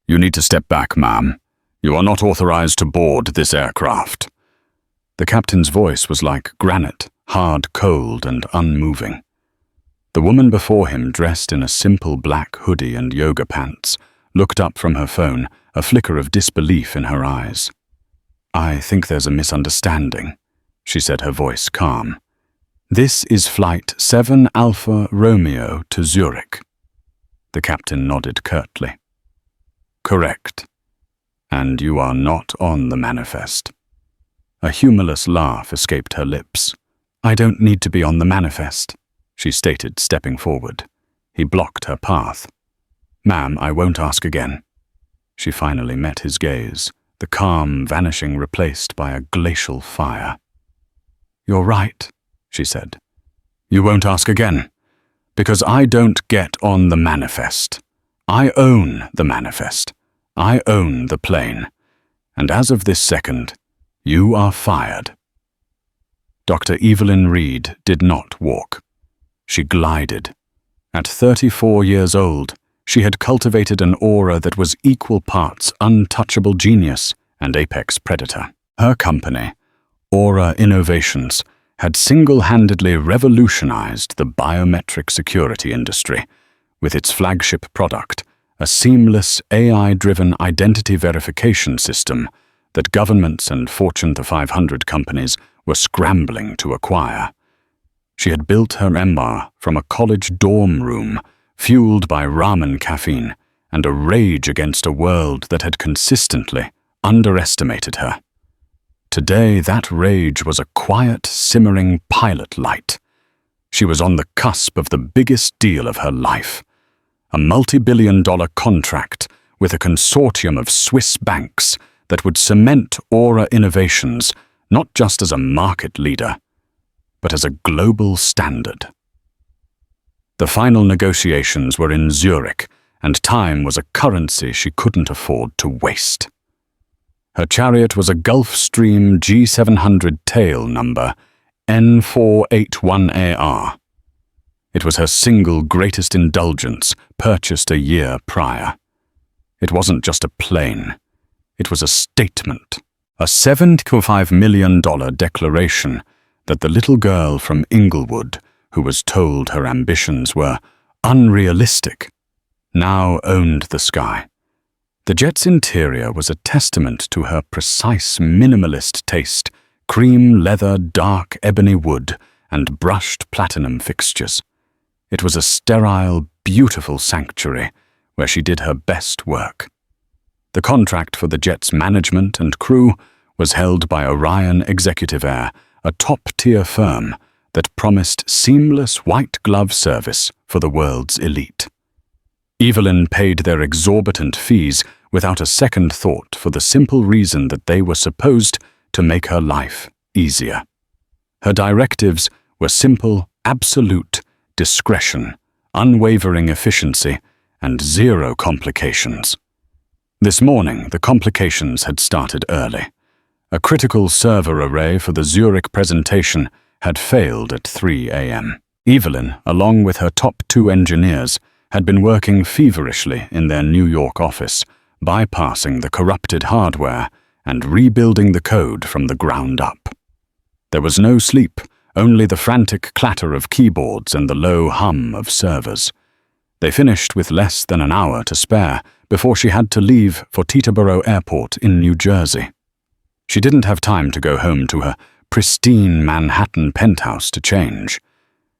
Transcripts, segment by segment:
You need to step back, ma'am. You are not authorized to board this aircraft." The captain's voice was like granite, hard, cold, and unmoving. The woman before him, dressed in a simple black hoodie and yoga pants, looked up from her phone, a flicker of disbelief in her eyes. "I think there's a misunderstanding," she said, her voice calm. "This is Flight 7 Alpha Romeo to Zurich." The captain nodded curtly. "Correct. And you are not on the manifest." A humorless laugh escaped her lips. "I don't need to be on the manifest," she stated, stepping forward. He blocked her path. "Ma'am, I won't ask again." She finally met his gaze, the calm vanishing replaced by a glacial fire. "You're right," she said. "You won't ask again? Because I don't get on the manifest. I own the manifest. I own the plane. And as of this second, you are fired." Dr. Evelyn Reed did not walk. She glided. At 34 years old, she had cultivated an aura that was equal parts untouchable genius and apex predator. Her company, Aura Innovations, had single-handedly revolutionized the biometric security industry with its flagship product, a seamless AI-driven identity verification system that governments and Fortune 500 companies were scrambling to acquire. She had built her empire from a college dorm room, fueled by ramen caffeine and a rage against a world that had consistently underestimated her. Today, that rage was a quiet, simmering pilot light. She was on the cusp of the biggest deal of her life, a multi-billion-dollar contract with a consortium of Swiss banks that would cement Aura Innovations not just as a market leader, but as a global standard. The final negotiations were in Zurich, and time was a currency she couldn't afford to waste. Her chariot was a Gulfstream G700 tail number N481AR. It was her single greatest indulgence, purchased a year prior. It wasn't just a plane. It was a statement, a $75 million declaration that the little girl from Inglewood, who was told her ambitions were unrealistic, now owned the sky. The jet's interior was a testament to her precise minimalist taste, cream leather, dark ebony wood, and brushed platinum fixtures. It was a sterile, beautiful sanctuary where she did her best work. The contract for the jet's management and crew was held by Orion Executive Air, a top-tier firm that promised seamless white-glove service for the world's elite. Evelyn paid their exorbitant fees without a second thought for the simple reason that they were supposed to make her life easier. Her directives were simple, absolute discretion, unwavering efficiency, and zero complications. This morning, the complications had started early. A critical server array for the Zurich presentation had failed at 3 a.m. Evelyn, along with her top 2 engineers, had been working feverishly in their New York office, bypassing the corrupted hardware and rebuilding the code from the ground up. There was no sleep, only the frantic clatter of keyboards and the low hum of servers. They finished with less than an hour to spare before she had to leave for Teterboro Airport in New Jersey. She didn't have time to go home to her pristine Manhattan penthouse to change.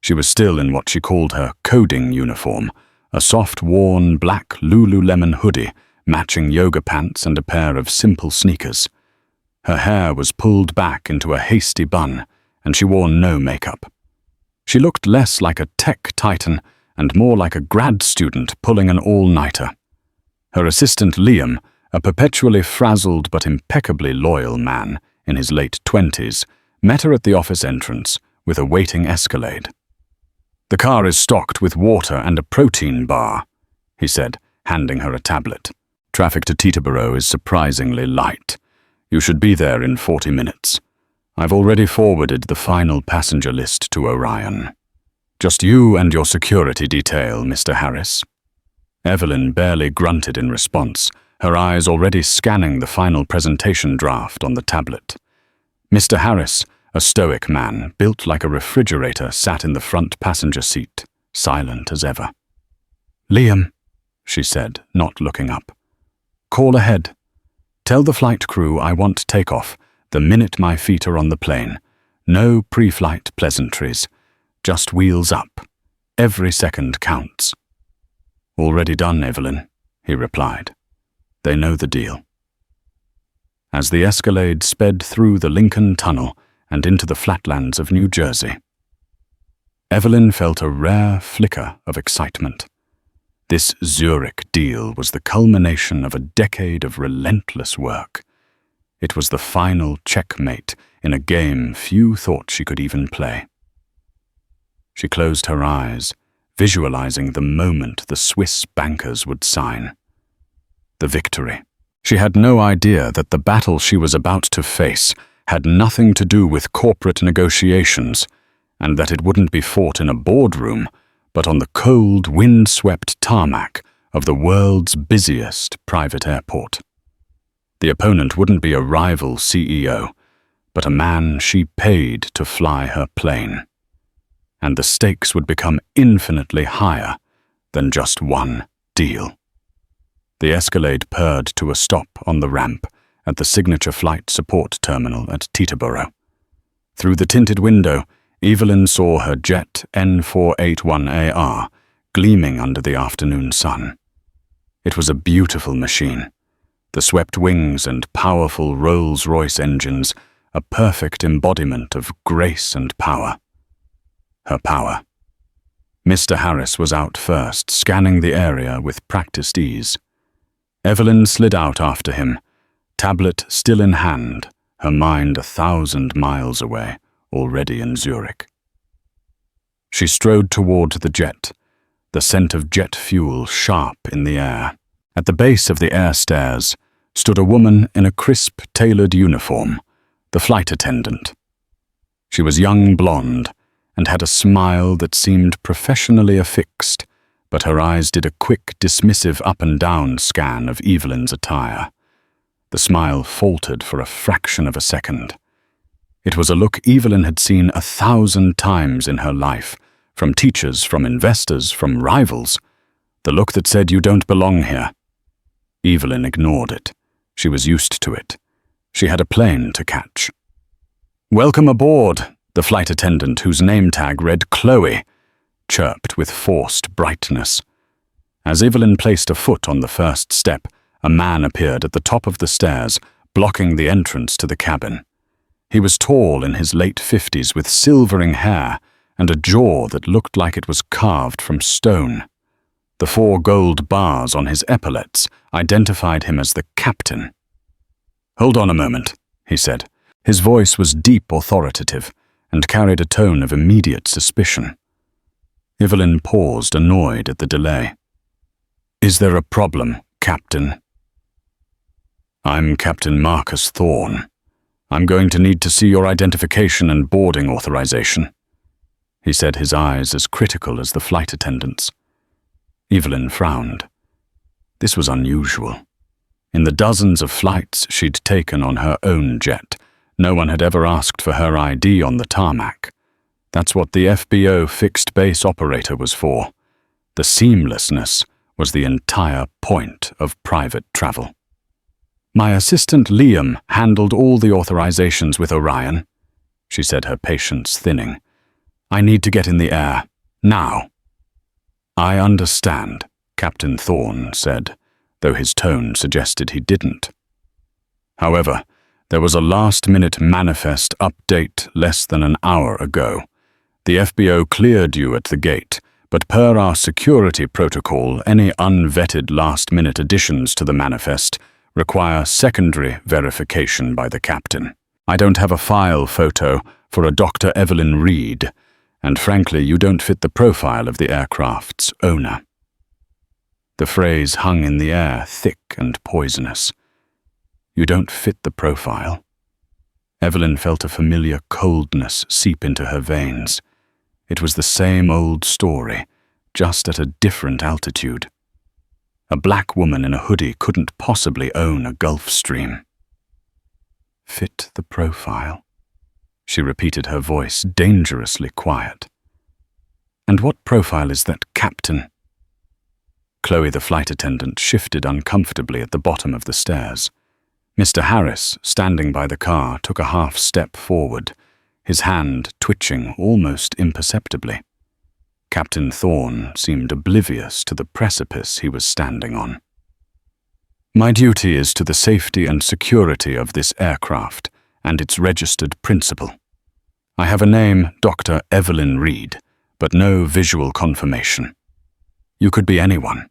She was still in what she called her coding uniform, a soft, worn black Lululemon hoodie, matching yoga pants and a pair of simple sneakers. Her hair was pulled back into a hasty bun, and she wore no makeup. She looked less like a tech titan and more like a grad student pulling an all-nighter. Her assistant Liam, a perpetually frazzled but impeccably loyal man in his late 20s, met her at the office entrance with a waiting Escalade. "The car is stocked with water and a protein bar," he said, handing her a tablet. "Traffic to Teterboro is surprisingly light. You should be there in 40 minutes. I've already forwarded the final passenger list to Orion. Just you and your security detail, Mr. Harris." Evelyn barely grunted in response, her eyes already scanning the final presentation draft on the tablet. Mr. Harris, a stoic man, built like a refrigerator, sat in the front passenger seat, silent as ever. "Liam," she said, not looking up. "Call ahead. Tell the flight crew I want takeoff the minute my feet are on the plane. No pre-flight pleasantries. Just wheels up. Every second counts." "Already done, Evelyn," he replied. "They know the deal." As the Escalade sped through the Lincoln Tunnel and into the flatlands of New Jersey, Evelyn felt a rare flicker of excitement. This Zurich deal was the culmination of a decade of relentless work. It was the final checkmate in a game few thought she could even play. She closed her eyes, visualizing the moment the Swiss bankers would sign. The victory. She had no idea that the battle she was about to face had nothing to do with corporate negotiations, and that it wouldn't be fought in a boardroom, but on the cold, wind-swept tarmac of the world's busiest private airport. The opponent wouldn't be a rival CEO, but a man she paid to fly her plane. And the stakes would become infinitely higher than just one deal. The Escalade purred to a stop on the ramp at the signature flight support terminal at Teterboro. Through the tinted window, Evelyn saw her jet N481AR gleaming under the afternoon sun. It was a beautiful machine. The swept wings and powerful Rolls-Royce engines, a perfect embodiment of grace and power. Her power. Mr. Harris was out first, scanning the area with practiced ease. Evelyn slid out after him, tablet still in hand, her mind 1,000 miles away, already in Zurich. She strode toward the jet, the scent of jet fuel sharp in the air. At the base of the air stairs stood a woman in a crisp, tailored uniform, the flight attendant. She was young blonde and had a smile that seemed professionally affixed, but her eyes did a quick, dismissive up-and-down scan of Evelyn's attire. The smile faltered for a fraction of a second. It was a look Evelyn had seen 1,000 times in her life, from teachers, from investors, from rivals. The look that said, "You don't belong here." Evelyn ignored it. She was used to it. She had a plane to catch. "Welcome aboard," the flight attendant, whose name tag read Chloe, chirped with forced brightness. As Evelyn placed a foot on the first step, a man appeared at the top of the stairs, blocking the entrance to the cabin. He was tall, in his late 50s, with silvering hair and a jaw that looked like it was carved from stone. The 4 gold bars on his epaulets identified him as the captain. "Hold on a moment," he said. His voice was deep authoritative and carried a tone of immediate suspicion. Evelyn paused, annoyed at the delay. "Is there a problem, Captain?" "I'm Captain Marcus Thorne. I'm going to need to see your identification and boarding authorization," he said, his eyes as critical as the flight attendant's. Evelyn frowned. This was unusual. In the dozens of flights she'd taken on her own jet, no one had ever asked for her ID on the tarmac. That's what the FBO fixed base operator was for. The seamlessness was the entire point of private travel. "My assistant Liam handled all the authorizations with Orion," she said, her patience thinning. "I need to get in the air. Now." "I understand," Captain Thorne said, though his tone suggested he didn't. "However, there was a last-minute manifest update less than an hour ago. The FBO cleared you at the gate, but per our security protocol, any unvetted last-minute additions to the manifest require secondary verification by the captain. I don't have a file photo for a Dr. Evelyn Reed, and frankly, you don't fit the profile of the aircraft's owner." The phrase hung in the air, thick and poisonous. "You don't fit the profile." Evelyn felt a familiar coldness seep into her veins. It was the same old story, just at a different altitude. A black woman in a hoodie couldn't possibly own a Gulf Stream. Fit the profile, she repeated, her voice dangerously quiet. And what profile is that, Captain? Chloe, the flight attendant, shifted uncomfortably at the bottom of the stairs. Mr. Harris, standing by the car, took a half step forward, his hand twitching almost imperceptibly. Captain Thorne seemed oblivious to the precipice he was standing on. My duty is to the safety and security of this aircraft and its registered principal. I have a name, Dr. Evelyn Reed, but no visual confirmation. You could be anyone.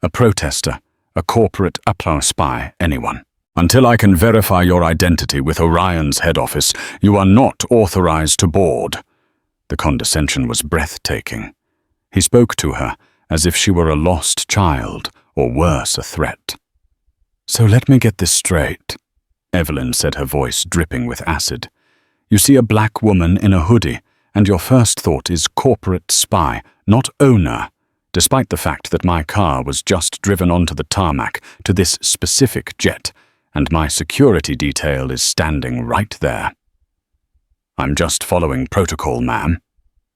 A protester, a corporate spy, anyone. Until I can verify your identity with Orion's head office, you are not authorized to board. The condescension was breathtaking. He spoke to her as if she were a lost child, or worse, a threat. So let me get this straight, Evelyn said, her voice dripping with acid. You see a black woman in a hoodie, and your first thought is corporate spy, not owner, despite the fact that my car was just driven onto the tarmac to this specific jet, and my security detail is standing right there. I'm just following protocol, ma'am,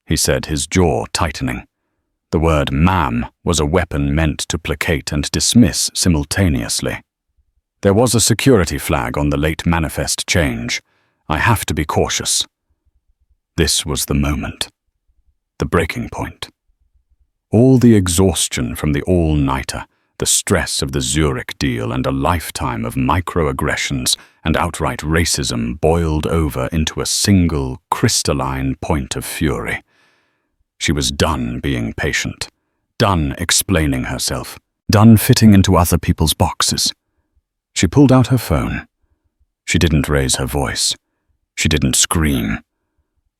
he said, his jaw tightening. The word ma'am was a weapon meant to placate and dismiss simultaneously. There was a security flag on the late manifest change. I have to be cautious. This was the moment. The breaking point. All the exhaustion from the all-nighter, the stress of the Zurich deal, and a lifetime of microaggressions and outright racism boiled over into a single, crystalline point of fury. She was done being patient, done explaining herself, done fitting into other people's boxes. She pulled out her phone. She didn't raise her voice. She didn't scream.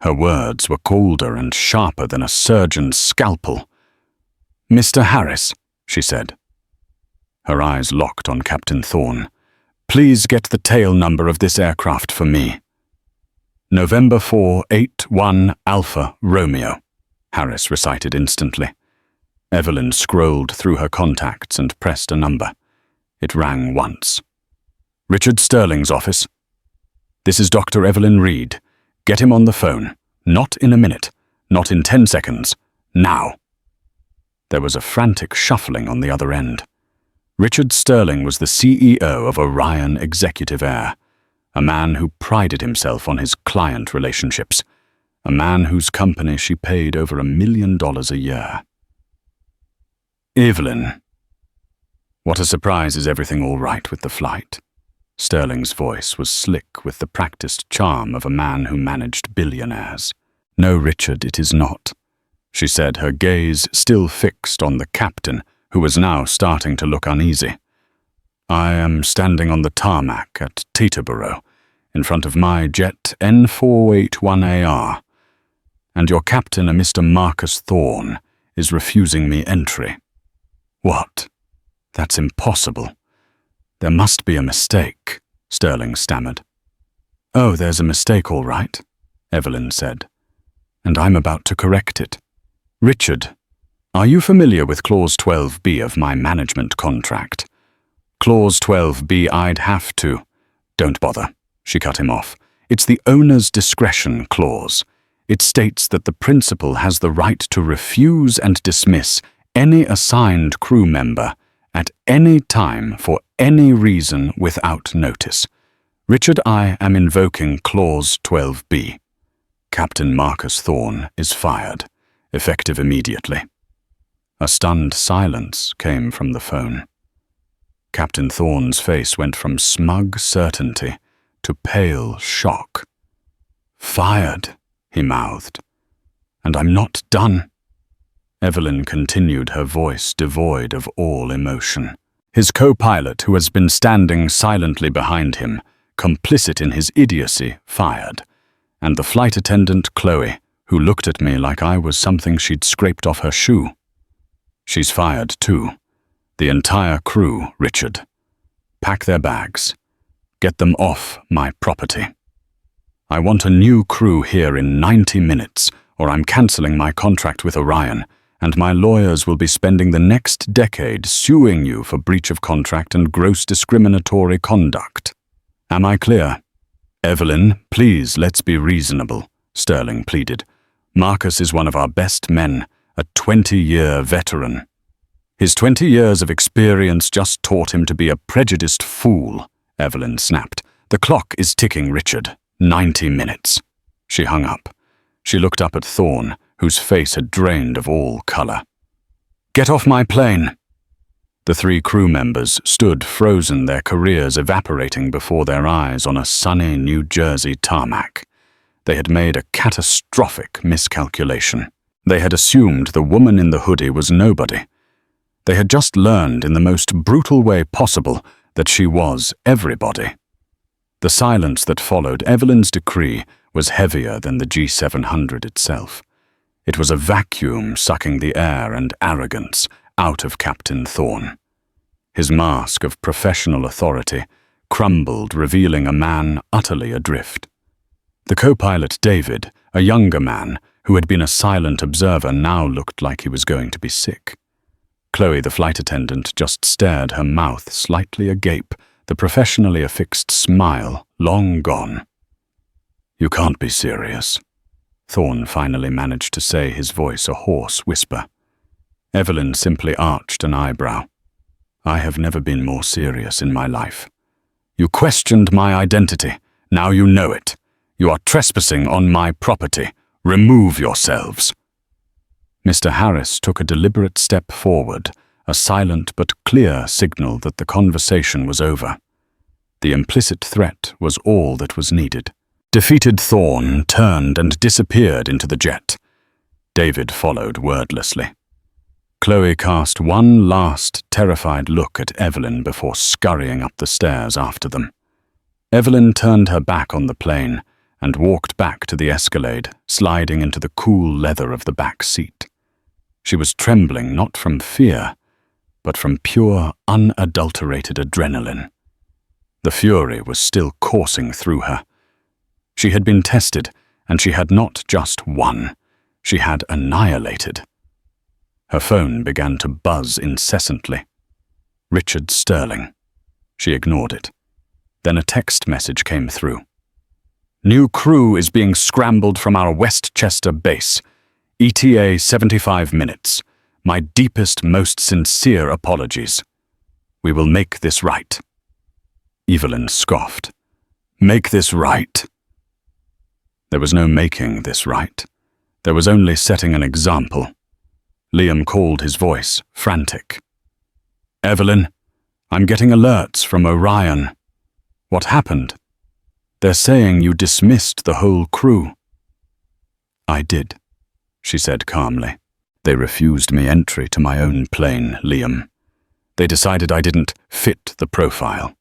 Her words were colder and sharper than a surgeon's scalpel. "Mr. Harris," she said. Her eyes locked on Captain Thorne. "Please get the tail number of this aircraft for me." "November 481 Alpha Romeo," Harris recited instantly. Evelyn scrolled through her contacts and pressed a number. It rang once. "Richard Sterling's office. This is Dr. Evelyn Reed. Get him on the phone. Not in a minute. Not in 10 seconds. Now." There was a frantic shuffling on the other end. Richard Sterling was the CEO of Orion Executive Air, a man who prided himself on his client relationships, a man whose company she paid over $1 million a year. "Evelyn, what a surprise. Is everything all right with the flight?" Sterling's voice was slick with the practiced charm of a man who managed billionaires. "No, Richard, it is not," she said, her gaze still fixed on the captain, who was now starting to look uneasy. "I am standing on the tarmac at Teterboro, in front of my jet N481AR, and your captain, a Mr. Marcus Thorne, is refusing me entry." "What? That's impossible. There must be a mistake," Sterling stammered. "Oh, there's a mistake, all right," Evelyn said, "and I'm about to correct it. Richard, are you familiar with Clause 12B of my management contract?" "Clause 12B, I'd have to—" "Don't bother," she cut him off. "It's the owner's discretion clause. It states that the principal has the right to refuse and dismiss any assigned crew member at any time for any reason without notice. Richard, I am invoking Clause 12B. Captain Marcus Thorne is fired, effective immediately." A stunned silence came from the phone. Captain Thorne's face went from smug certainty to pale shock. "Fired," he mouthed. "And I'm not done." Evelyn continued, her voice devoid of all emotion. His co-pilot, who has been standing silently behind him, complicit in his idiocy, fired. And the flight attendant, Chloe, who looked at me like I was something she'd scraped off her shoe. She's fired too. The entire crew, Richard. Pack their bags. Get them off my property. I want a new crew here in 90 minutes, or I'm cancelling my contract with Orion, and my lawyers will be spending the next decade suing you for breach of contract and gross discriminatory conduct. Am I clear? Evelyn, please, let's be reasonable, Sterling pleaded. Marcus is one of our best men, a 20-year veteran. His 20 years of experience just taught him to be a prejudiced fool, Evelyn snapped. The clock is ticking, Richard. 90 minutes. She hung up. She looked up at Thorne, whose face had drained of all color. Get off my plane! The 3 crew members stood frozen, their careers evaporating before their eyes on a sunny New Jersey tarmac. They had made a catastrophic miscalculation. They had assumed the woman in the hoodie was nobody. They had just learned in the most brutal way possible that she was everybody. The silence that followed Evelyn's decree was heavier than the G700 itself. It was a vacuum sucking the air and arrogance out of Captain Thorne. His mask of professional authority crumbled, revealing a man utterly adrift. The co-pilot David, a younger man who had been a silent observer, now looked like he was going to be sick. Chloe, the flight attendant, just stared, her mouth slightly agape, the professionally affixed smile long gone. You can't be serious, Thorne finally managed to say, his voice a hoarse whisper. Evelyn simply arched an eyebrow. I have never been more serious in my life. You questioned my identity. Now you know it. You are trespassing on my property. Remove yourselves. Mr. Harris took a deliberate step forward, a silent but clear signal that the conversation was over. The implicit threat was all that was needed. Defeated Thorne turned and disappeared into the jet. David followed wordlessly. Chloe cast one last terrified look at Evelyn before scurrying up the stairs after them. Evelyn turned her back on the plane and walked back to the Escalade, sliding into the cool leather of the back seat. She was trembling not from fear, but from pure, unadulterated adrenaline. The fury was still coursing through her. She had been tested, and she had not just won. She had annihilated. Her phone began to buzz incessantly. Richard Sterling. She ignored it. Then a text message came through. New crew is being scrambled from our Westchester base. ETA 75 minutes. My deepest, most sincere apologies. We will make this right. Evelyn scoffed. Make this right? There was no making this right. There was only setting an example. Liam called, his voice frantic. Evelyn, I'm getting alerts from Orion. What happened? They're saying you dismissed the whole crew. I did, she said calmly. They refused me entry to my own plane, Liam. They decided I didn't fit the profile.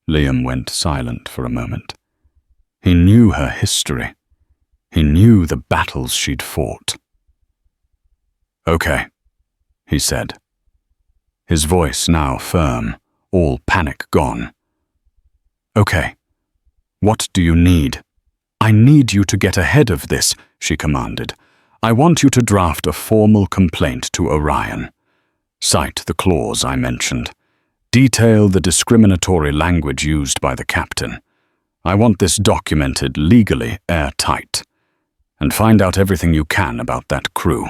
Liam went silent for a moment. He knew her history. He knew the battles she'd fought. Okay, he said. His voice now firm, all panic gone. Okay, what do you need? I need you to get ahead of this, she commanded. I want you to draft a formal complaint to Orion. Cite the clause I mentioned. Detail the discriminatory language used by the captain. I want this documented legally airtight. And find out everything you can about that crew.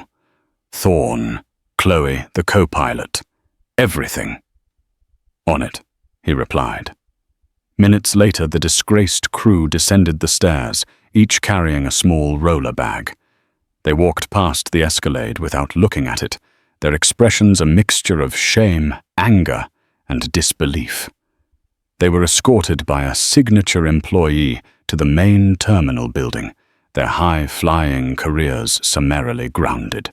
Thorne, Chloe, the co-pilot. Everything. On it, he replied. Minutes later, the disgraced crew descended the stairs, each carrying a small roller bag. They walked past the Escalade without looking at it, their expressions a mixture of shame, anger, and disbelief. They were escorted by a signature employee to the main terminal building, their high-flying careers summarily grounded.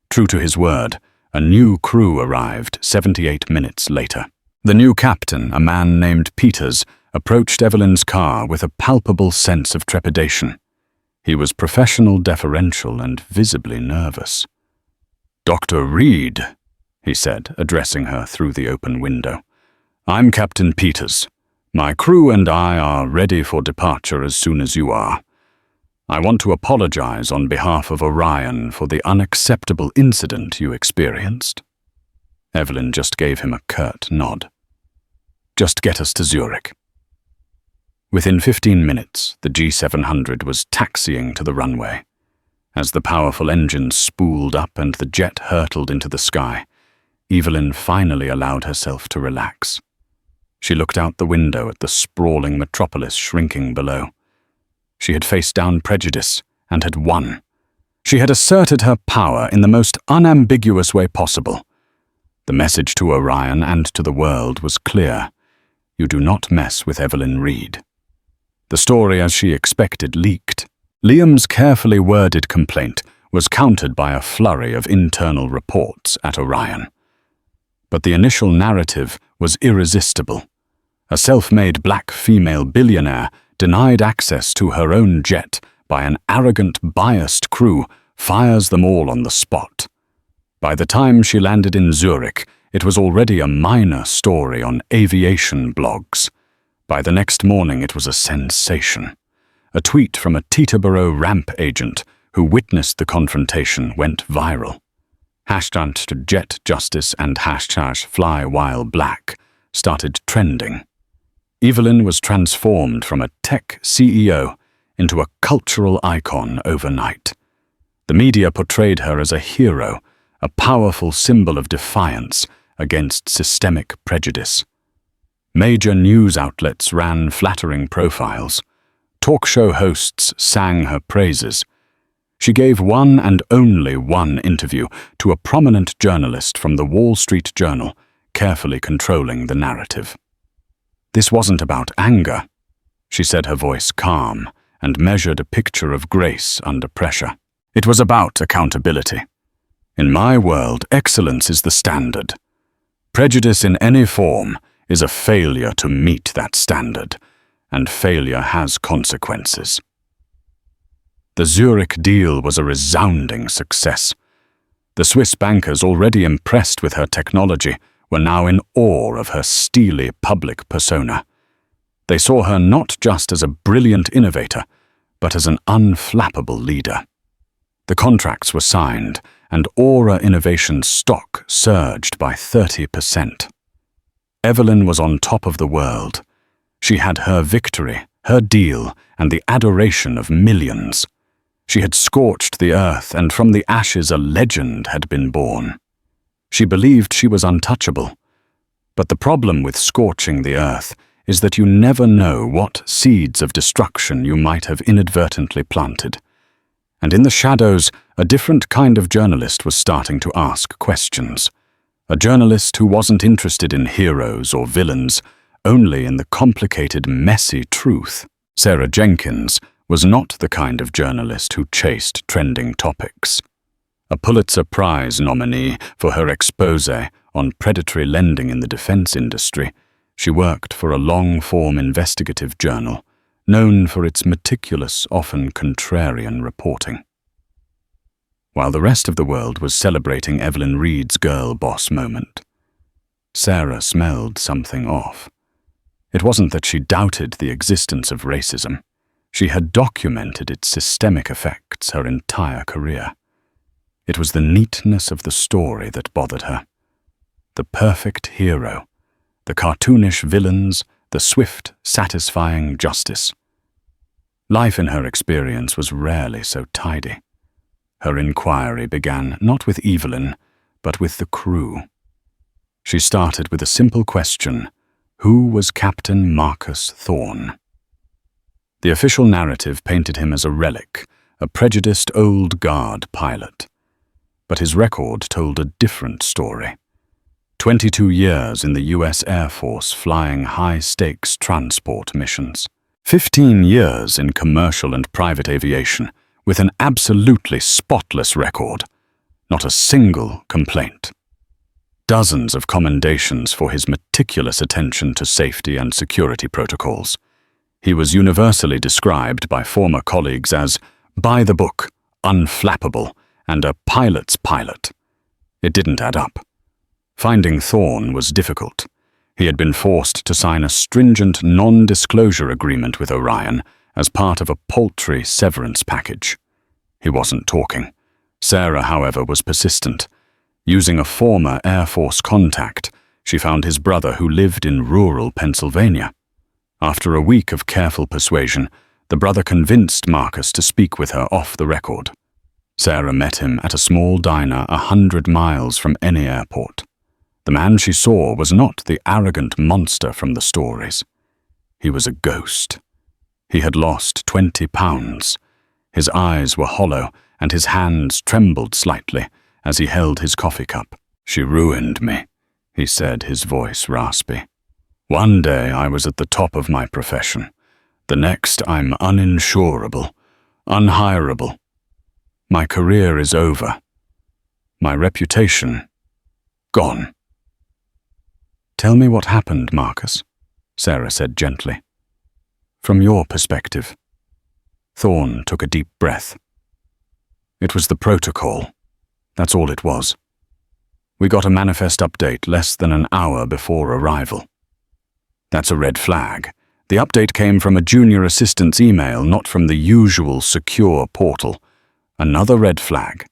True to his word, a new crew arrived 78 minutes later. The new captain, a man named Peters, approached Evelyn's car with a palpable sense of trepidation. He was professional, deferential, and visibly nervous. Dr. Reed, he said, addressing her through the open window. I'm Captain Peters. My crew and I are ready for departure as soon as you are. I want to apologize on behalf of Orion for the unacceptable incident you experienced. Evelyn just gave him a curt nod. Just get us to Zurich. Within 15 minutes, the G700 was taxiing to the runway. As the powerful engines spooled up and the jet hurtled into the sky, Evelyn finally allowed herself to relax. She looked out the window at the sprawling metropolis shrinking below. She had faced down prejudice and had won. She had asserted her power in the most unambiguous way possible. The message to Orion and to the world was clear. You do not mess with Evelyn Reed. The story, as she expected, leaked. Liam's carefully worded complaint was countered by a flurry of internal reports at Orion. But the initial narrative was irresistible. A self-made black female billionaire denied access to her own jet by an arrogant, biased crew fires them all on the spot. By the time she landed in Zurich, it was already a minor story on aviation blogs. By the next morning, it was a sensation. A tweet from a Teterboro ramp agent who witnessed the confrontation went viral. Hashtag Jet Justice and hashtag Fly While Black started trending. Evelyn was transformed from a tech CEO into a cultural icon overnight. The media portrayed her as a hero, a powerful symbol of defiance against systemic prejudice. Major news outlets ran flattering profiles. Talk show hosts sang her praises. She gave one and only one interview to a prominent journalist from the Wall Street Journal, carefully controlling the narrative. This wasn't about anger, she said, her voice calm, and measured a picture of grace under pressure. It was about accountability. In my world, excellence is the standard. Prejudice in any form is a failure to meet that standard, and failure has consequences. The Zurich deal was a resounding success. The Swiss bankers, already impressed with her technology, were now in awe of her steely public persona. They saw her not just as a brilliant innovator, but as an unflappable leader. The contracts were signed, and Aura Innovation's stock surged by 30%. Evelyn was on top of the world. She had her victory, her deal, and the adoration of millions. She had scorched the earth, and from the ashes a legend had been born. She believed she was untouchable. But the problem with scorching the earth is that you never know what seeds of destruction you might have inadvertently planted. And in the shadows, a different kind of journalist was starting to ask questions. A journalist who wasn't interested in heroes or villains, only in the complicated, messy truth. Sarah Jenkins was not the kind of journalist who chased trending topics. A Pulitzer Prize nominee for her exposé on predatory lending in the defense industry, she worked for a long-form investigative journal, known for its meticulous, often contrarian reporting. While the rest of the world was celebrating Evelyn Reed's girl boss moment, Sarah smelled something off. It wasn't that she doubted the existence of racism. She had documented its systemic effects her entire career. It was the neatness of the story that bothered her. The perfect hero, the cartoonish villains, the swift, satisfying justice. Life in her experience was rarely so tidy. Her inquiry began not with Evelyn, but with the crew. She started with a simple question: who was Captain Marcus Thorne? The official narrative painted him as a relic, a prejudiced old guard pilot. But his record told a different story. 22 years in the U.S. Air Force flying high-stakes transport missions. 15 years in commercial and private aviation with an absolutely spotless record. Not a single complaint. Dozens of commendations for his meticulous attention to safety and security protocols. He was universally described by former colleagues as by the book, unflappable, and a pilot's pilot. It didn't add up. Finding Thorne was difficult. He had been forced to sign a stringent non-disclosure agreement with Orion as part of a paltry severance package. He wasn't talking. Sarah, however, was persistent. Using a former Air Force contact, she found his brother who lived in rural Pennsylvania. After a week of careful persuasion, the brother convinced Marcus to speak with her off the record. Sarah met him at a small diner 100 miles from any airport. The man she saw was not the arrogant monster from the stories. He was a ghost. He had lost 20 pounds. His eyes were hollow, and his hands trembled slightly as he held his coffee cup. "She ruined me," he said, his voice raspy. "One day I was at the top of my profession. The next I'm uninsurable, unhirable. My career is over. My reputation, gone." "Tell me what happened, Marcus," Sarah said gently. "From your perspective." Thorne took a deep breath. "It was the protocol. That's all it was. We got a manifest update less than an hour before arrival." "That's a red flag. The update came from a junior assistant's email, not from the usual secure portal. Another red flag.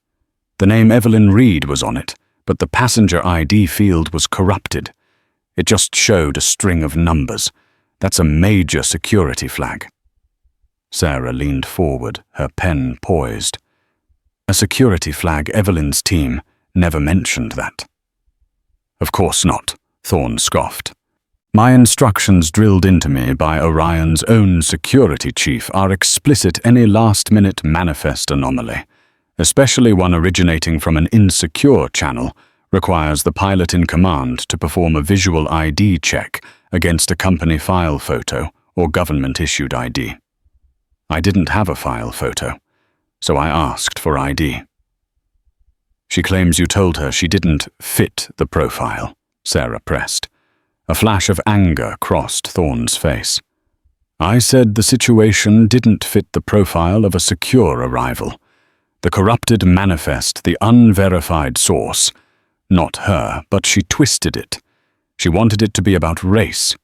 The name Evelyn Reed was on it, but the passenger ID field was corrupted. It just showed a string of numbers. That's a major security flag." Sarah leaned forward, her pen poised. "A security flag Evelyn's team never mentioned that." "Of course not," Thorne scoffed. "My instructions drilled into me by Orion's own security chief are explicit any last-minute manifest anomaly, especially one originating from an insecure channel, requires the pilot in command to perform a visual ID check against a company file photo or government-issued ID. I didn't have a file photo, so I asked for ID." "She claims you told her she didn't fit the profile," Sarah pressed. A flash of anger crossed Thorne's face. "I said the situation didn't fit the profile of a secure arrival. The corrupted manifest, the unverified source. Not her, but she twisted it. She wanted it to be about race.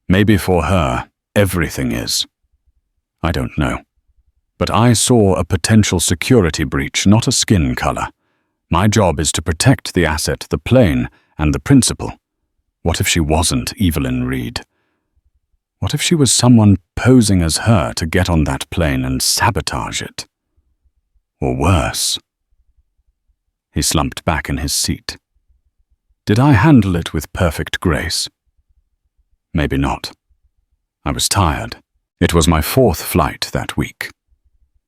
Maybe for her, everything is. I don't know. But I saw a potential security breach, not a skin color. My job is to protect the asset, the plane, and the principal. What if she wasn't Evelyn Reed? What if she was someone posing as her to get on that plane and sabotage it? Or worse?" He slumped back in his seat. "Did I handle it with perfect grace? Maybe not. I was tired. It was my 4th flight that week.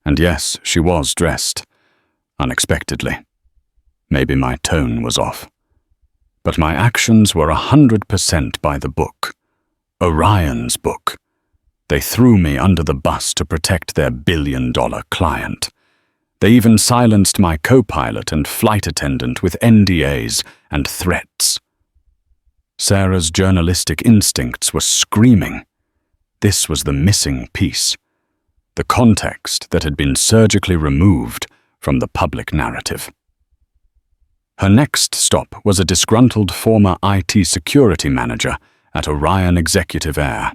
And yes, she was dressed. Unexpectedly. Maybe my tone was off. But my actions were 100% by the book. Orion's book. They threw me under the bus to protect their billion-dollar client. They even silenced my co-pilot and flight attendant with NDAs and threats." Sarah's journalistic instincts were screaming. This was the missing piece. The context that had been surgically removed from the public narrative. Her next stop was a disgruntled former IT security manager at Orion Executive Air.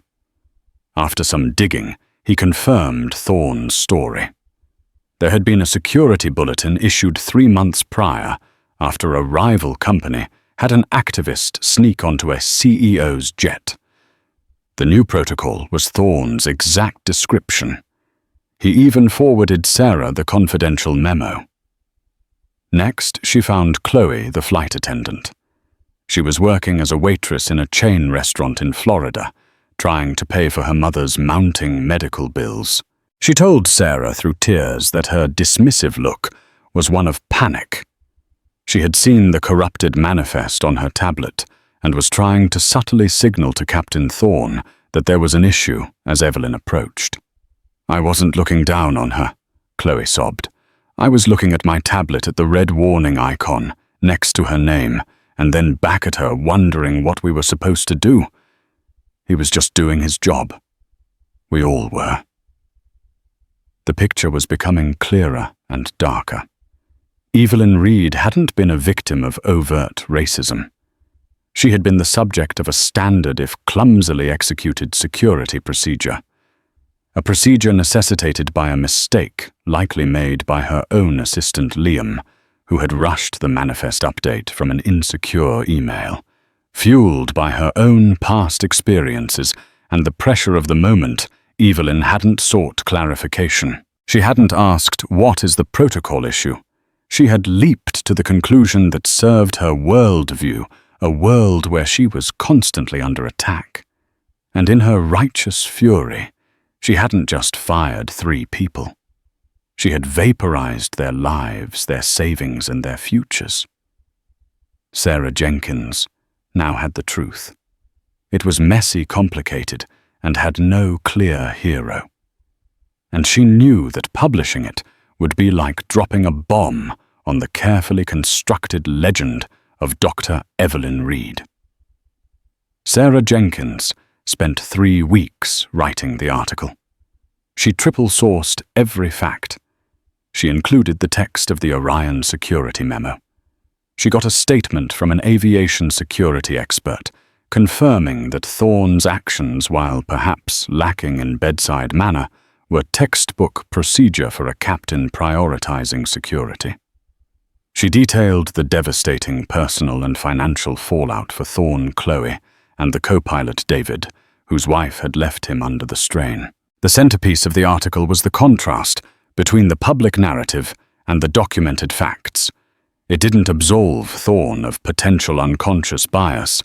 After some digging, he confirmed Thorne's story. There had been a security bulletin issued 3 months prior after a rival company had an activist sneak onto a CEO's jet. The new protocol was Thorne's exact description. He even forwarded Sarah the confidential memo. Next, she found Chloe, the flight attendant. She was working as a waitress in a chain restaurant in Florida, trying to pay for her mother's mounting medical bills. She told Sarah through tears that her dismissive look was one of panic. She had seen the corrupted manifest on her tablet and was trying to subtly signal to Captain Thorne that there was an issue as Evelyn approached. "I wasn't looking down on her," Chloe sobbed. "I was looking at my tablet at the red warning icon next to her name and then back at her, wondering what we were supposed to do. He was just doing his job. We all were." The picture was becoming clearer and darker. Evelyn Reed hadn't been a victim of overt racism. She had been the subject of a standard, if clumsily executed, security procedure. a procedure necessitated by a mistake likely made by her own assistant Liam, who had rushed the manifest update from an insecure email. Fueled by her own past experiences and the pressure of the moment, Evelyn hadn't sought clarification. She hadn't asked, "What is the protocol issue?" She had leaped to the conclusion that served her worldview, a world where she was constantly under attack. And in her righteous fury, she hadn't just fired 3 people. She had vaporized their lives, their savings, and their futures. Sarah Jenkins now had the truth. It was messy, complicated, and had no clear hero. And she knew that publishing it would be like dropping a bomb on the carefully constructed legend of Dr. Evelyn Reed. Sarah Jenkins spent 3 weeks writing the article. She triple-sourced every fact. She included the text of the Orion security memo. She got a statement from an aviation security expert confirming that Thorne's actions, while perhaps lacking in bedside manner, were textbook procedure for a captain prioritizing security. She detailed the devastating personal and financial fallout for Thorne Chloe and the co-pilot David, whose wife had left him under the strain. The centerpiece of the article was the contrast between the public narrative and the documented facts. It didn't absolve Thorne of potential unconscious bias,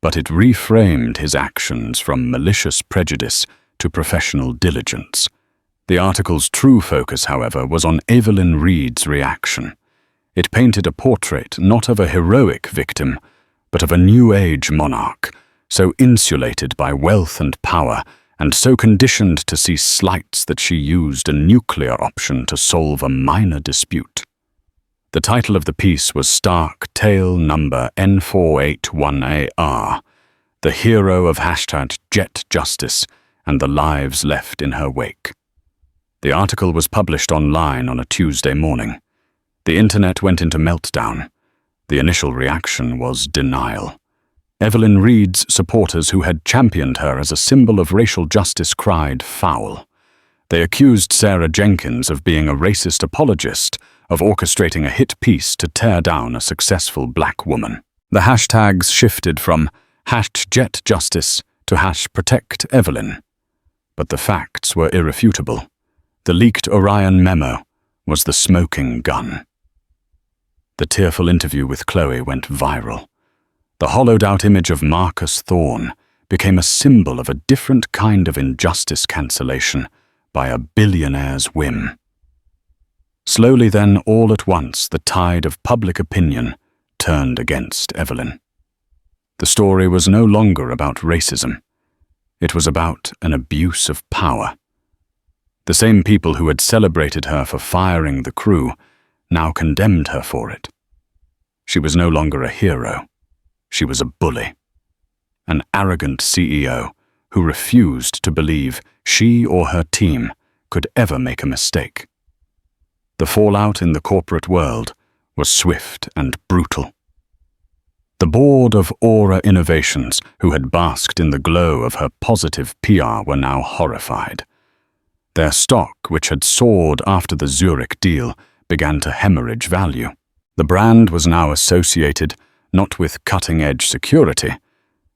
but it reframed his actions from malicious prejudice to professional diligence. The article's true focus, however, was on Evelyn Reed's reaction. It painted a portrait not of a heroic victim, but of a New Age monarch, so insulated by wealth and power, and so conditioned to see slights that she used a nuclear option to solve a minor dispute. The title of the piece was Stark Tale Number N481AR, the hero of #Jet Justice and the lives left in her wake. The article was published online on a Tuesday morning. The internet went into meltdown. The initial reaction was denial. Evelyn Reed's supporters, who had championed her as a symbol of racial justice, cried foul. They accused Sarah Jenkins of being a racist apologist, of orchestrating a hit piece to tear down a successful black woman. The hashtags shifted from #JetJustice to #ProtectEvelyn. But the facts were irrefutable. The leaked Orion memo was the smoking gun. The tearful interview with Chloe went viral. The hollowed-out image of Marcus Thorne became a symbol of a different kind of injustice cancellation by a billionaire's whim. Slowly then, all at once, the tide of public opinion turned against Evelyn. The story was no longer about racism. It was about an abuse of power. The same people who had celebrated her for firing the crew now condemned her for it. She was no longer a hero. She was a bully. An arrogant CEO who refused to believe she or her team could ever make a mistake. The fallout in the corporate world was swift and brutal. The board of Aura Innovations, who had basked in the glow of her positive PR, were now horrified. Their stock, which had soared after the Zurich deal, began to hemorrhage value. The brand was now associated not with cutting-edge security,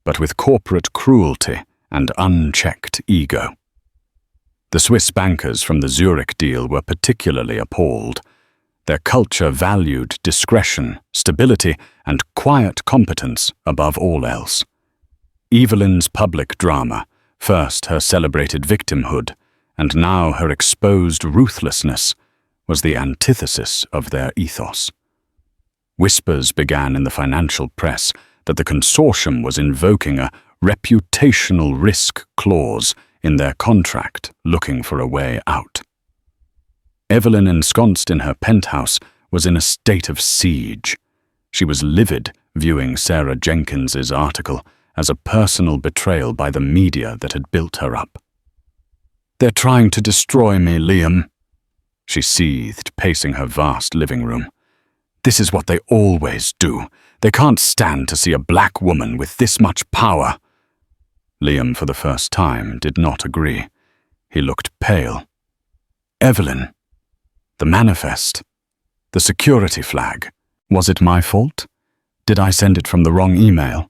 but with corporate cruelty and unchecked ego. The Swiss bankers from the Zurich deal were particularly appalled. Their culture valued discretion, stability, and quiet competence above all else. Evelyn's public drama, first her celebrated victimhood, and now her exposed ruthlessness, was the antithesis of their ethos. Whispers began in the financial press that the consortium was invoking a reputational risk clause in their contract, looking for a way out. Evelyn, ensconced in her penthouse, was in a state of siege. She was livid, viewing Sarah Jenkins's article as a personal betrayal by the media that had built her up. "They're trying to destroy me, Liam," she seethed, pacing her vast living room. "This is what they always do. They can't stand to see a black woman with this much power." Liam, for the first time, did not agree. He looked pale. Evelyn. The manifest. The security flag. Was it my fault? Did I send it from the wrong email?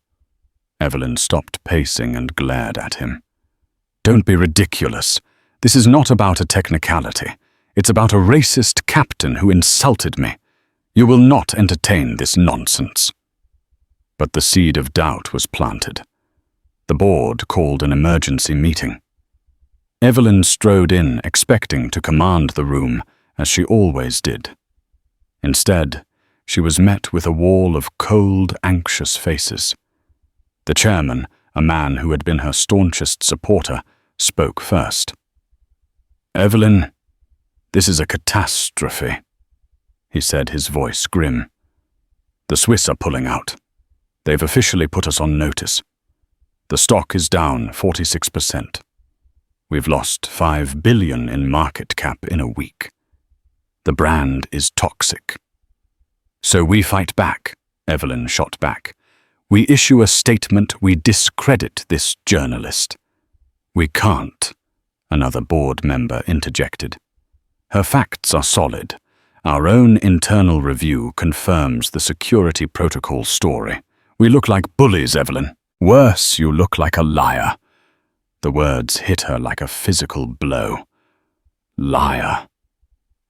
Evelyn stopped pacing and glared at him. Don't be ridiculous. This is not about a technicality. It's about a racist captain who insulted me. You will not entertain this nonsense. But the seed of doubt was planted. The board called an emergency meeting. Evelyn strode in, expecting to command the room, as she always did. Instead, she was met with a wall of cold, anxious faces. The chairman, a man who had been her staunchest supporter, spoke first. Evelyn, this is a catastrophe, he said, his voice grim. The Swiss are pulling out. They've officially put us on notice. The stock is down 46%. We've lost $5 billion in market cap in a week. The brand is toxic. So we fight back, Evelyn shot back. We issue a statement, we discredit this journalist. We can't, another board member interjected. Her facts are solid. Our own internal review confirms the security protocol story. We look like bullies, Evelyn. Worse, you look like a liar. The words hit her like a physical blow. Liar.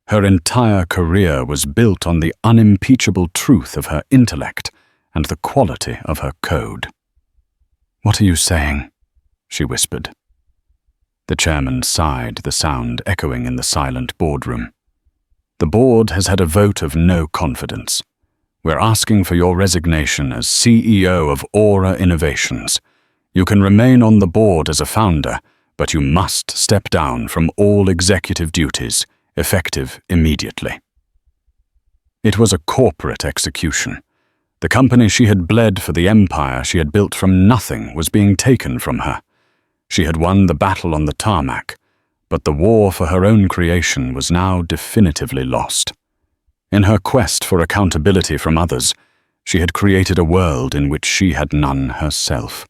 Her entire career was built on the unimpeachable truth of her intellect and the quality of her code. What are you saying? She whispered. The chairman sighed, the sound echoing in the silent boardroom. The board has had a vote of no confidence. We're asking for your resignation as CEO of Aura Innovations. You can remain on the board as a founder, but you must step down from all executive duties, effective immediately. It was a corporate execution. The company she had bled for, the empire she had built from nothing, was being taken from her. She had won the battle on the Tarmac, but the war for her own creation was now definitively lost. In her quest for accountability from others, she had created a world in which she had none herself.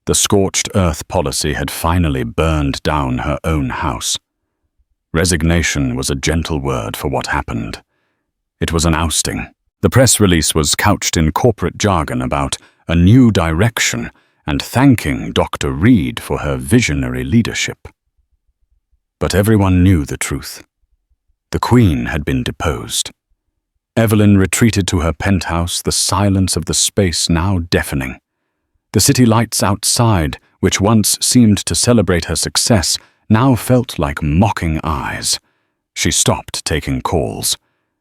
The scorched earth policy had finally burned down her own house. Resignation was a gentle word for what happened. It was an ousting. The press release was couched in corporate jargon about a new direction and thanking Dr. Reed for her visionary leadership. But everyone knew the truth. The Queen had been deposed. Evelyn retreated to her penthouse, the silence of the space now deafening. The city lights outside, which once seemed to celebrate her success, now felt like mocking eyes. She stopped taking calls.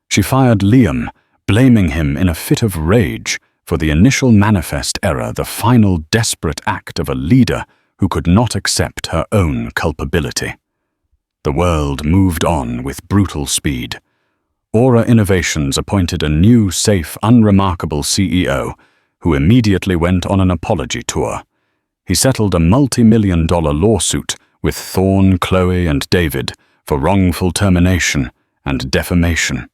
She fired Liam, blaming him in a fit of rage for the initial manifest error, the final desperate act of a leader who could not accept her own culpability. The world moved on with brutal speed. Aura Innovations appointed a new, safe, unremarkable CEO who immediately went on an apology tour. He settled a multi-million-dollar lawsuit with Thorne, Chloe, and David for wrongful termination and defamation.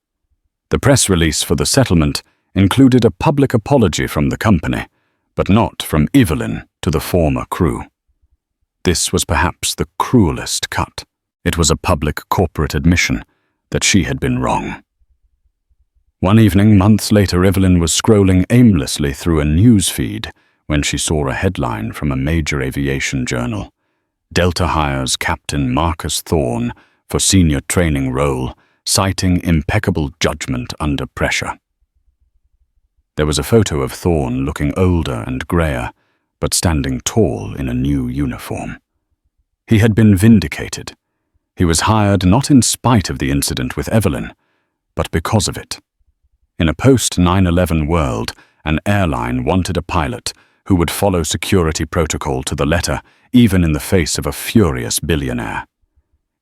The press release for the settlement included a public apology from the company, but not from Evelyn to the former crew. This was perhaps the cruelest cut. It was a public corporate admission that she had been wrong. One evening, months later, Evelyn was scrolling aimlessly through a news feed when she saw a headline from a major aviation journal. Delta hires Captain Marcus Thorne for senior training role, citing impeccable judgment under pressure. There was a photo of Thorne looking older and grayer, but standing tall in a new uniform. He had been vindicated. He was hired not in spite of the incident with Evelyn, but because of it. In a post-9/11 world, an airline wanted a pilot who would follow security protocol to the letter, even in the face of a furious billionaire.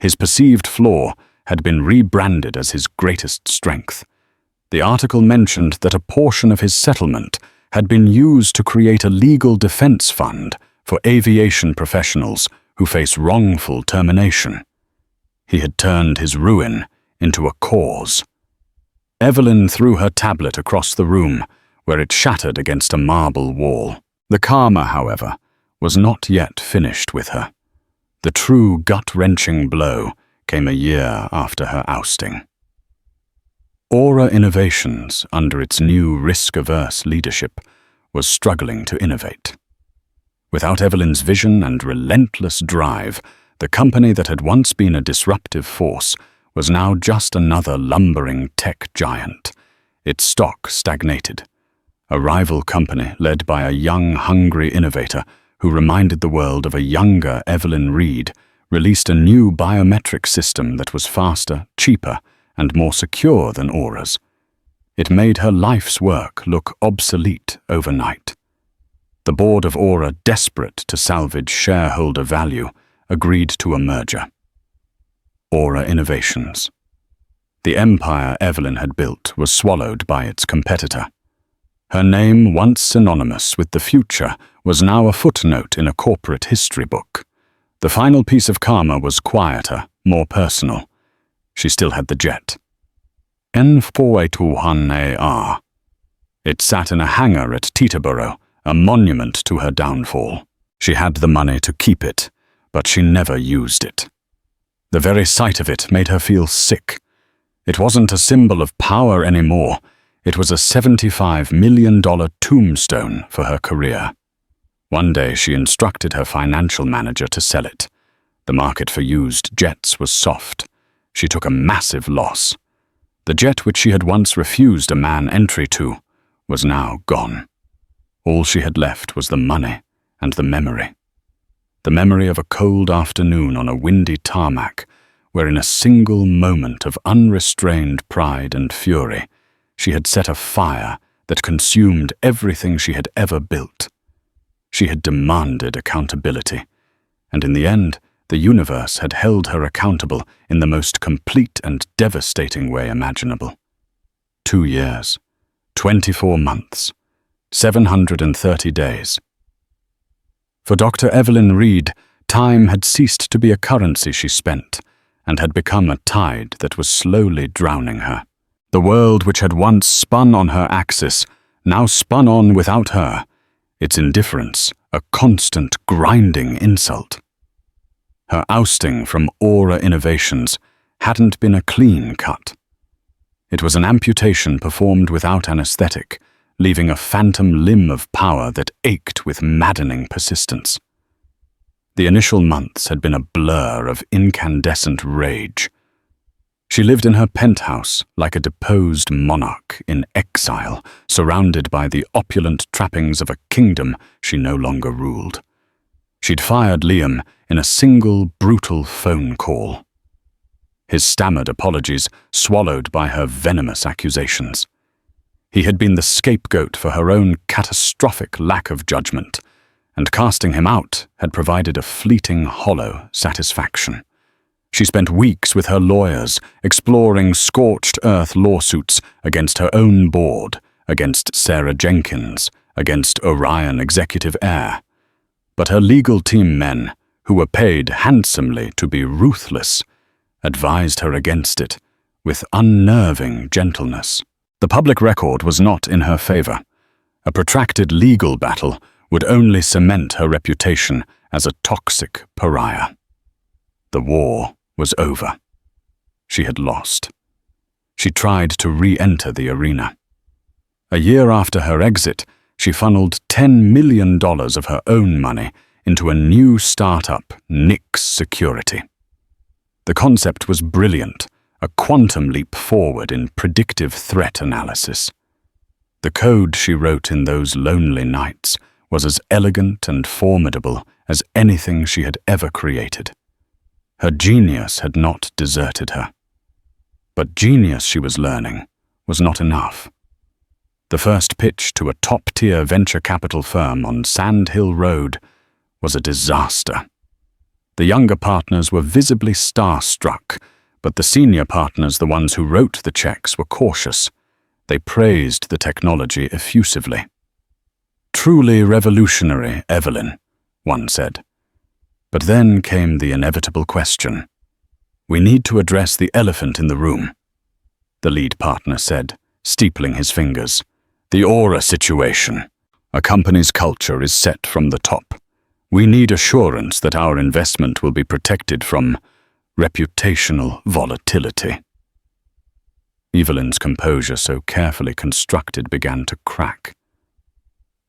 His perceived flaw had been rebranded as his greatest strength. The article mentioned that a portion of his settlement had been used to create a legal defense fund for aviation professionals who face wrongful termination. He had turned his ruin into a cause. Evelyn threw her tablet across the room, where it shattered against a marble wall. The karma, however, was not yet finished with her. The true gut-wrenching blow came a year after her ousting. Aura Innovations, under its new risk-averse leadership, was struggling to innovate. Without Evelyn's vision and relentless drive, the company that had once been a disruptive force was now just another lumbering tech giant. Its stock stagnated. A rival company led by a young, hungry innovator who reminded the world of a younger Evelyn Reed released a new biometric system that was faster, cheaper, and more secure than Aura's. It made her life's work look obsolete overnight. The board of Aura, desperate to salvage shareholder value, agreed to a merger. Aura Innovations. The empire Evelyn had built was swallowed by its competitor. Her name, once synonymous with the future, was now a footnote in a corporate history book. The final piece of karma was quieter, more personal. She still had the jet. N4A2HAN-AR. It sat in a hangar at Teterboro, a monument to her downfall. She had the money to keep it, but she never used it. The very sight of it made her feel sick. It wasn't a symbol of power anymore. It was a $75 million tombstone for her career. One day she instructed her financial manager to sell it. The market for used jets was soft. She took a massive loss. The jet which she had once refused a man entry to was now gone. All she had left was the money and the memory. The memory of a cold afternoon on a windy tarmac, where in a single moment of unrestrained pride and fury, she had set a fire that consumed everything she had ever built. She had demanded accountability, and in the end, the universe had held her accountable in the most complete and devastating way imaginable. 2 years, 24 months, 730 days. For Dr. Evelyn Reed, time had ceased to be a currency she spent, and had become a tide that was slowly drowning her. The world which had once spun on her axis now spun on without her, its indifference a constant grinding insult. Her ousting from Aura Innovations hadn't been a clean cut. It was an amputation performed without anesthetic, leaving a phantom limb of power that ached with maddening persistence. The initial months had been a blur of incandescent rage. She lived in her penthouse like a deposed monarch in exile, surrounded by the opulent trappings of a kingdom she no longer ruled. She'd fired Liam in a single brutal phone call. His stammered apologies swallowed by her venomous accusations. He had been the scapegoat for her own catastrophic lack of judgment, and casting him out had provided a fleeting, hollow satisfaction. She spent weeks with her lawyers exploring scorched earth lawsuits against her own board, against Sarah Jenkins, against Orion Executive Heir. But her legal team men, who were paid handsomely to be ruthless, advised her against it with unnerving gentleness. The public record was not in her favor. A protracted legal battle would only cement her reputation as a toxic pariah. The war was over. She had lost. She tried to re-enter the arena. A year after her exit, she funneled $10 million of her own money into a new startup, Nix Security. The concept was brilliant, a quantum leap forward in predictive threat analysis. The code she wrote in those lonely nights was as elegant and formidable as anything she had ever created. Her genius had not deserted her. But genius, she was learning, was not enough. The first pitch to a top-tier venture capital firm on Sand Hill Road was a disaster. The younger partners were visibly starstruck, but the senior partners, the ones who wrote the checks, were cautious. They praised the technology effusively. "Truly revolutionary, Evelyn," one said. But then came the inevitable question. "We need to address the elephant in the room," the lead partner said, steepling his fingers. "The Aura situation. A company's culture is set from the top. We need assurance that our investment will be protected from reputational volatility." Evelyn's composure, so carefully constructed, began to crack.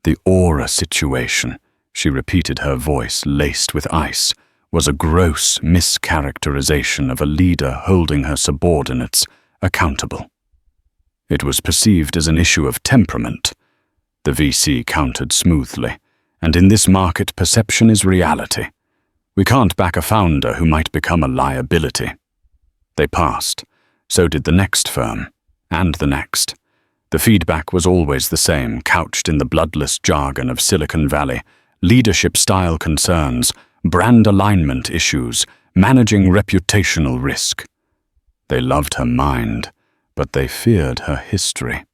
"The aura situation," she repeated, her voice laced with ice, "was a gross mischaracterization of a leader holding her subordinates accountable. It was perceived as an issue of temperament," the VC countered smoothly, "and in this market, perception is reality. We can't back a founder who might become a liability." They passed. So did the next firm, and the next. The feedback was always the same, couched in the bloodless jargon of Silicon Valley: leadership-style concerns, brand alignment issues, managing reputational risk. They loved her mind, but they feared her history.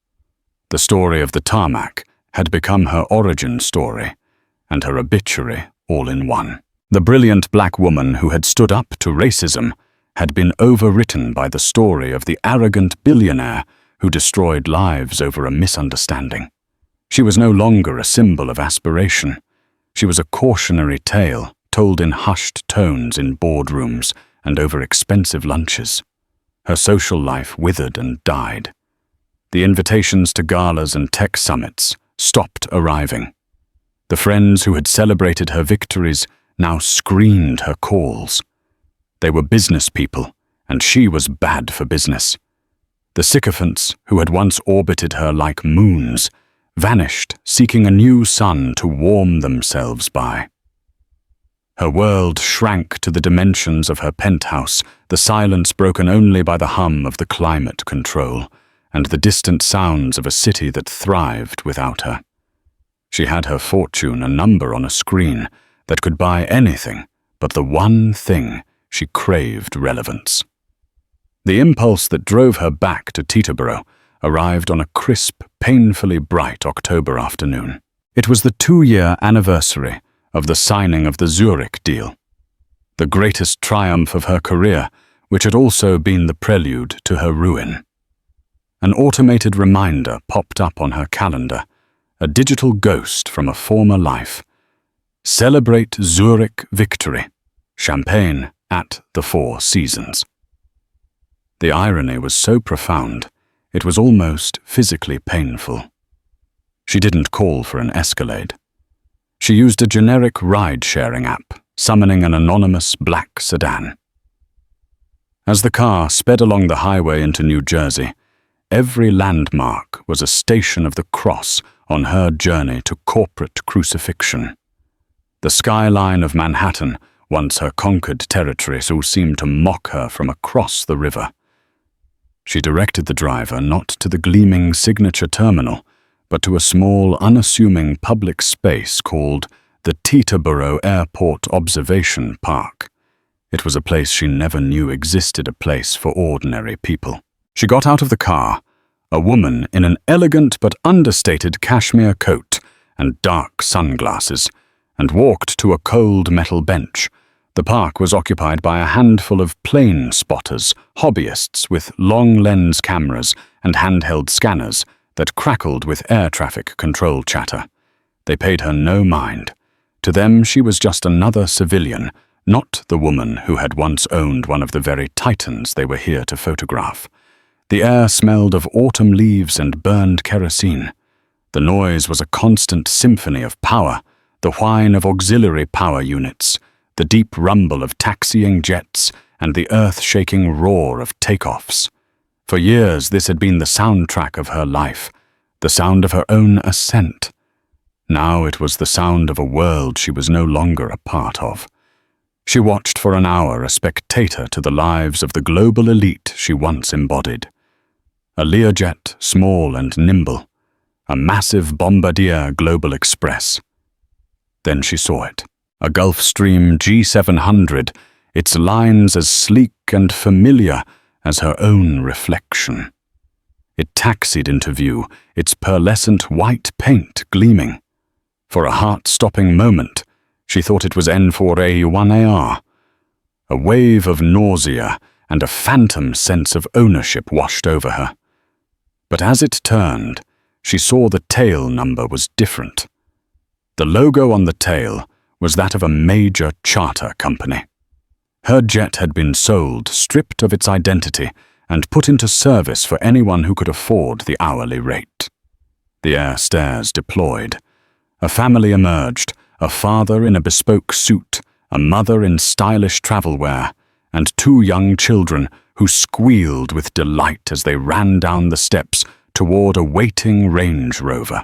The story of the Tarmac had become her origin story, and her obituary all in one. The brilliant black woman who had stood up to racism had been overwritten by the story of the arrogant billionaire who destroyed lives over a misunderstanding. She was no longer a symbol of aspiration. She was a cautionary tale told in hushed tones in boardrooms and over expensive lunches. Her social life withered and died. The invitations to galas and tech summits stopped arriving. The friends who had celebrated her victories now screened her calls. They were business people, and she was bad for business. The sycophants who had once orbited her like moons vanished, seeking a new sun to warm themselves by. Her world shrank to the dimensions of her penthouse, the silence broken only by the hum of the climate control and the distant sounds of a city that thrived without her. She had her fortune, a number on a screen that could buy anything but the one thing she craved: relevance. The impulse that drove her back to Teterboro arrived on a crisp, painfully bright October afternoon. It was the 2-year anniversary of the signing of the Zurich deal, the greatest triumph of her career, which had also been the prelude to her ruin. An automated reminder popped up on her calendar, a digital ghost from a former life. Celebrate Zurich victory. Champagne at the Four Seasons. The irony was so profound, it was almost physically painful. She didn't call for an Escalade. She used a generic ride-sharing app, summoning an anonymous black sedan. As the car sped along the highway into New Jersey, every landmark was a station of the cross on her journey to corporate crucifixion. The skyline of Manhattan, once her conquered territory, so seemed to mock her from across the river. She directed the driver not to the gleaming signature terminal, but to a small, unassuming public space called the Teterboro Airport Observation Park. It was a place she never knew existed, a place for ordinary people. She got out of the car, a woman in an elegant but understated cashmere coat and dark sunglasses, and walked to a cold metal bench. The park was occupied by a handful of plane spotters, hobbyists with long lens cameras and handheld scanners that crackled with air traffic control chatter. They paid her no mind. To them, she was just another civilian, not the woman who had once owned one of the very titans they were here to photograph. The air smelled of autumn leaves and burned kerosene. The noise was a constant symphony of power, the whine of auxiliary power units, the deep rumble of taxiing jets, and the earth-shaking roar of takeoffs. For years, this had been the soundtrack of her life, the sound of her own ascent. Now it was the sound of a world she was no longer a part of. She watched for an hour, a spectator to the lives of the global elite she once embodied. A Learjet, small and nimble, a massive Bombardier Global Express. Then she saw it. A Gulfstream G700, its lines as sleek and familiar as her own reflection. It taxied into view, its pearlescent white paint gleaming. For a heart-stopping moment, she thought it was N4A1AR. A wave of nausea and a phantom sense of ownership washed over her. But as it turned, she saw the tail number was different. The logo on the tail was that of a major charter company. Her jet had been sold, stripped of its identity, and put into service for anyone who could afford the hourly rate. The air stairs deployed. A family emerged, a father in a bespoke suit, a mother in stylish travel wear, and 2 young children who squealed with delight as they ran down the steps toward a waiting Range Rover.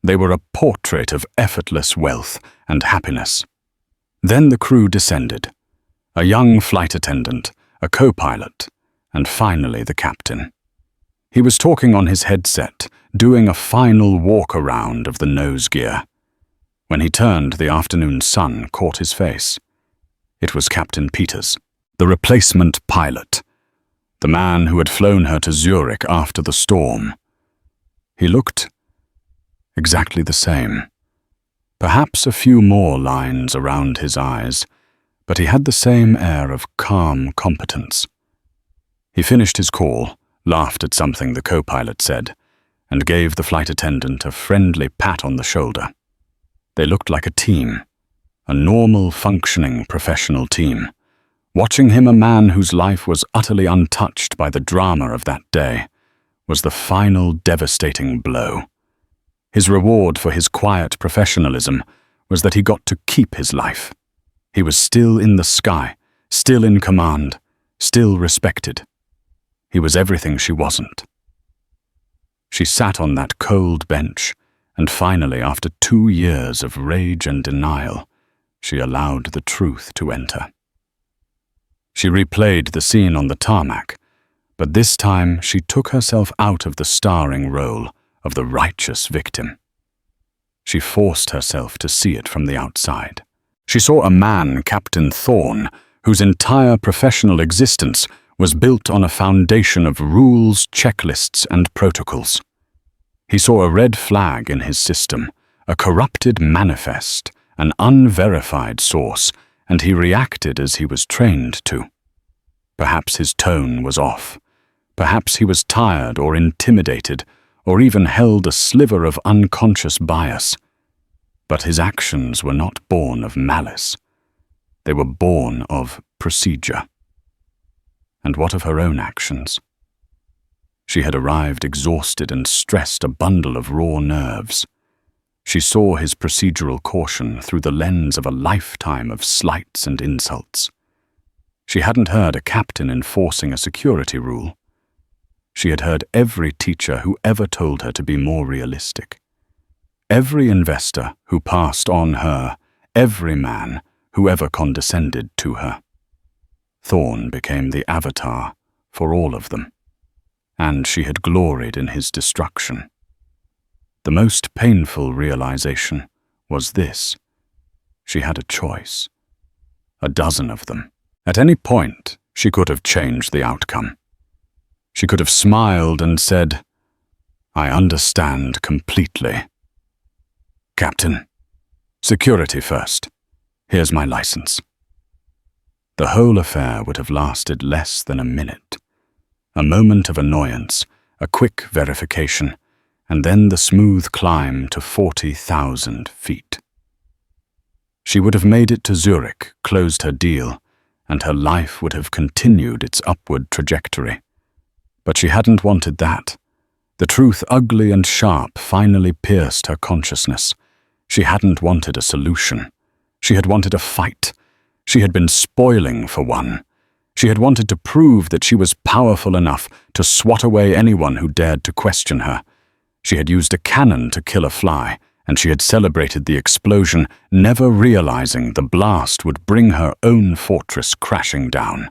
They were a portrait of effortless wealth and happiness. Then the crew descended. A young flight attendant, a co-pilot, and finally the captain. He was talking on his headset, doing a final walk-around of the nose gear. When he turned, the afternoon sun caught his face. It was Captain Peters, the replacement pilot, the man who had flown her to Zurich after the storm. He looked exactly the same. Perhaps a few more lines around his eyes, but he had the same air of calm competence. He finished his call, laughed at something the co-pilot said, and gave the flight attendant a friendly pat on the shoulder. They looked like a team, a normal, functioning, professional team. Watching him, a man whose life was utterly untouched by the drama of that day, was the final devastating blow. His reward for his quiet professionalism was that he got to keep his life. He was still in the sky, still in command, still respected. He was everything she wasn't. She sat on that cold bench, and finally, after 2 years of rage and denial, she allowed the truth to enter. She replayed the scene on the tarmac, but this time she took herself out of the starring role of the righteous victim. She forced herself to see it from the outside. She saw a man, Captain Thorne, whose entire professional existence was built on a foundation of rules, checklists, and protocols. He saw a red flag in his system, a corrupted manifest, an unverified source, and he reacted as he was trained to. Perhaps his tone was off. Perhaps he was tired or intimidated, or even held a sliver of unconscious bias. But his actions were not born of malice. They were born of procedure. And what of her own actions? She had arrived exhausted and stressed, a bundle of raw nerves. She saw his procedural caution through the lens of a lifetime of slights and insults. She hadn't heard a captain enforcing a security rule. She had heard every teacher who ever told her to be more realistic. Every investor who passed on her, every man who ever condescended to her. Thorne became the avatar for all of them, and she had gloried in his destruction. The most painful realization was this: she had a choice. A dozen of them. At any point, she could have changed the outcome. She could have smiled and said, "I understand completely. Captain, security first. Here's my license." The whole affair would have lasted less than a minute. A moment of annoyance, a quick verification, and then the smooth climb to 40,000 feet. She would have made it to Zurich, closed her deal, and her life would have continued its upward trajectory. But she hadn't wanted that. The truth, ugly and sharp, finally pierced her consciousness. She hadn't wanted a solution. She had wanted a fight. She had been spoiling for one. She had wanted to prove that she was powerful enough to swat away anyone who dared to question her. She had used a cannon to kill a fly, and she had celebrated the explosion, never realizing the blast would bring her own fortress crashing down.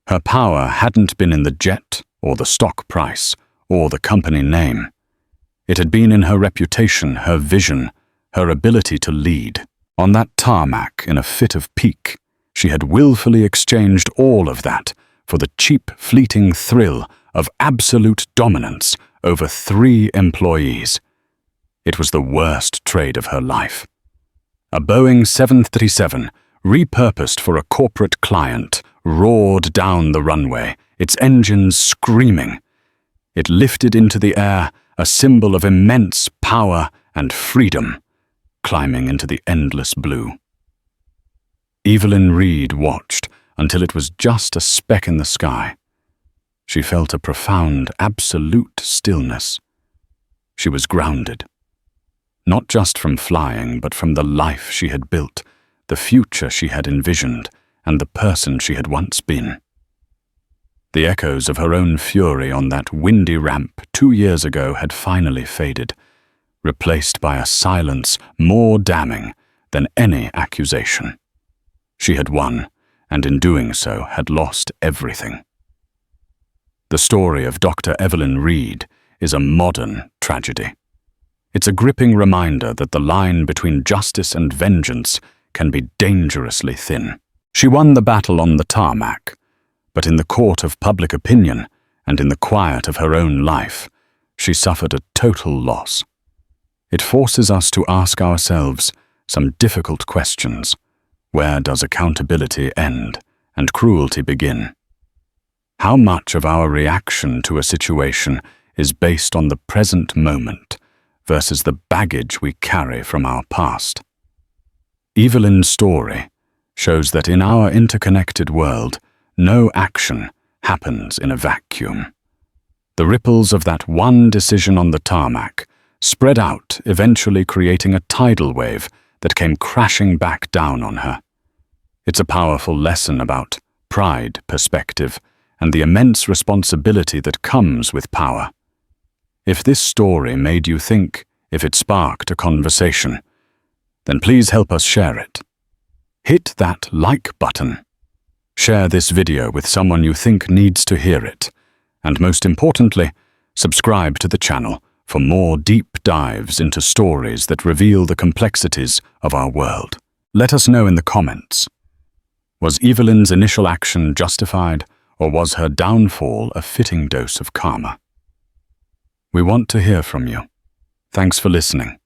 Her power hadn't been in the jet, or the stock price, or the company name. It had been in her reputation, her vision, her ability to lead. On that tarmac, in a fit of pique, she had willfully exchanged all of that for the cheap, fleeting thrill of absolute dominance over 3 employees. It was the worst trade of her life. A Boeing 737, repurposed for a corporate client, roared down the runway, its engines screaming. It lifted into the air, a symbol of immense power and freedom. climbing into the endless blue. Evelyn Reed watched until it was just a speck in the sky. She felt a profound, absolute stillness. She was grounded. Not just from flying, but from the life she had built, the future she had envisioned, and the person she had once been. The echoes of her own fury on that windy ramp 2 years ago had finally faded, replaced by a silence more damning than any accusation. She had won, and in doing so had lost everything. The story of Dr. Evelyn Reed is a modern tragedy. It's a gripping reminder that the line between justice and vengeance can be dangerously thin. She won the battle on the tarmac, but in the court of public opinion and in the quiet of her own life, she suffered a total loss. It forces us to ask ourselves some difficult questions. Where does accountability end and cruelty begin? How much of our reaction to a situation is based on the present moment versus the baggage we carry from our past? Evelyn's story shows that in our interconnected world, no action happens in a vacuum. The ripples of that one decision on the tarmac spread out, eventually creating a tidal wave that came crashing back down on her. It's a powerful lesson about pride, perspective, and the immense responsibility that comes with power. If this story made you think, if it sparked a conversation, then please help us share it. Hit that like button. Share this video with someone you think needs to hear it. And most importantly, subscribe to the channel for more deep dives into stories that reveal the complexities of our world. Let us know in the comments. Was Evelyn's initial action justified, or was her downfall a fitting dose of karma? We want to hear from you. Thanks for listening.